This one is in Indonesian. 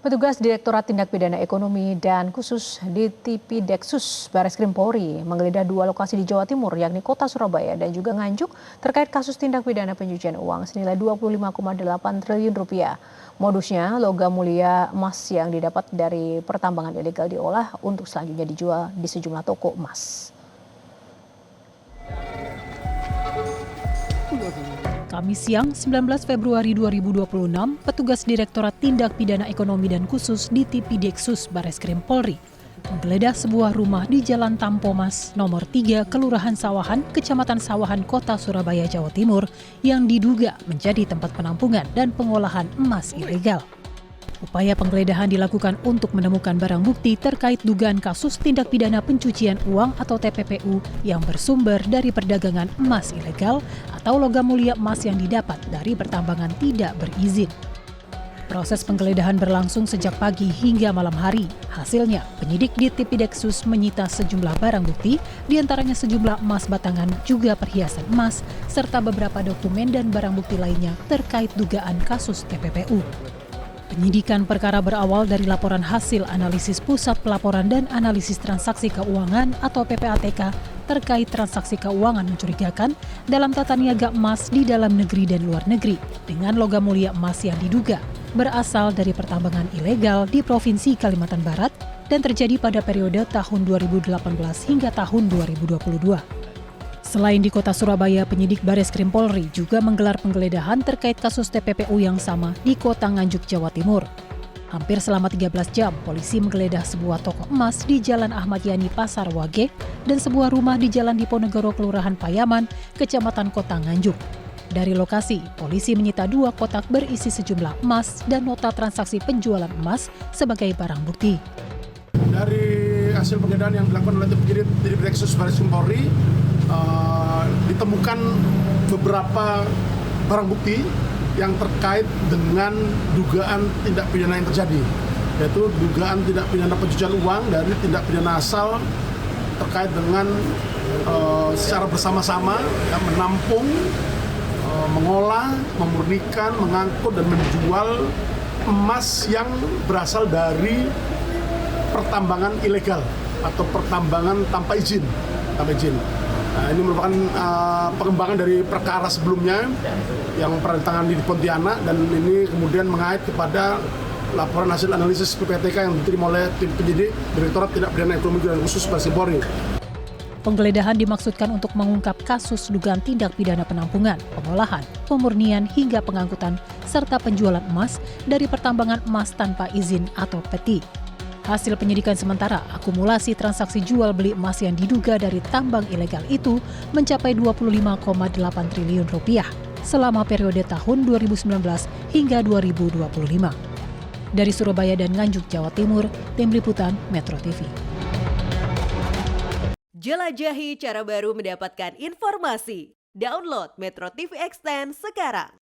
Petugas Direktorat Tindak Pidana Ekonomi dan Khusus Ditipideksus Bareskrim Polri menggeledah dua lokasi di Jawa Timur, yakni Kota Surabaya dan juga Nganjuk, terkait kasus tindak pidana pencucian uang senilai 25,8 triliun rupiah. Modusnya, logam mulia emas yang didapat dari pertambangan ilegal diolah untuk selanjutnya dijual di sejumlah toko emas. Kamis siang, 19 Februari 2026, petugas Direktorat Tindak Pidana Ekonomi dan Khusus Ditipideksus Bareskrim Polri menggeledah sebuah rumah di Jalan Tampomas, nomor 3, Kelurahan Sawahan, Kecamatan Sawahan, Kota Surabaya, Jawa Timur, yang diduga menjadi tempat penampungan dan pengolahan emas ilegal. Upaya penggeledahan dilakukan untuk menemukan barang bukti terkait dugaan kasus tindak pidana pencucian uang atau TPPU yang bersumber dari perdagangan emas ilegal atau logam mulia emas yang didapat dari pertambangan tidak berizin. Proses penggeledahan berlangsung sejak pagi hingga malam hari. Hasilnya, penyidik Ditipideksus menyita sejumlah barang bukti, diantaranya sejumlah emas batangan, juga perhiasan emas, serta beberapa dokumen dan barang bukti lainnya terkait dugaan kasus TPPU. Penyidikan perkara berawal dari laporan hasil analisis Pusat Pelaporan dan Analisis Transaksi Keuangan atau PPATK terkait transaksi keuangan mencurigakan dalam tata niaga emas di dalam negeri dan luar negeri dengan logam mulia emas yang diduga berasal dari pertambangan ilegal di Provinsi Kalimantan Barat dan terjadi pada periode tahun 2018 hingga tahun 2022. Selain di Kota Surabaya, penyidik Bareskrim Polri juga menggelar penggeledahan terkait kasus TPPU yang sama di Kota Nganjuk, Jawa Timur. Hampir selama 13 jam, polisi menggeledah sebuah toko emas di Jalan Ahmad Yani, Pasar Wage, dan sebuah rumah di Jalan Diponegoro, Kelurahan Payaman, Kecamatan Kota Nganjuk. Dari lokasi, polisi menyita 2 kotak berisi sejumlah emas dan nota transaksi penjualan emas sebagai barang bukti. Dari hasil penggeledahan yang dilakukan oleh penyidik Ditipideksus Bareskrim Polri, ditemukan beberapa barang bukti yang terkait dengan dugaan tindak pidana yang terjadi, yaitu dugaan tindak pidana pencucian uang dari tindak pidana asal terkait dengan secara bersama-sama yang menampung, mengolah, memurnikan, mengangkut dan menjual emas yang berasal dari pertambangan ilegal atau pertambangan tanpa izin. Nah, ini merupakan pengembangan dari perkara sebelumnya yang pernah ditangani di Pontianak, dan ini kemudian mengait kepada laporan hasil analisis PPATK yang diterima oleh tim penyidik Direktorat Tindak Pidana Ekonomi dan Khusus Bareskrim Polri. Penggeledahan dimaksudkan untuk mengungkap kasus dugaan tindak pidana penampungan, pengolahan, pemurnian hingga pengangkutan serta penjualan emas dari pertambangan emas tanpa izin atau PETI. Hasil penyidikan sementara, akumulasi transaksi jual beli emas yang diduga dari tambang ilegal itu mencapai 25,8 triliun rupiah selama periode tahun 2019 hingga 2025. Dari Surabaya dan Nganjuk, Jawa Timur, Tim Liputan Metro TV. Jelajahi cara baru mendapatkan informasi. Download Metro TV Extend sekarang.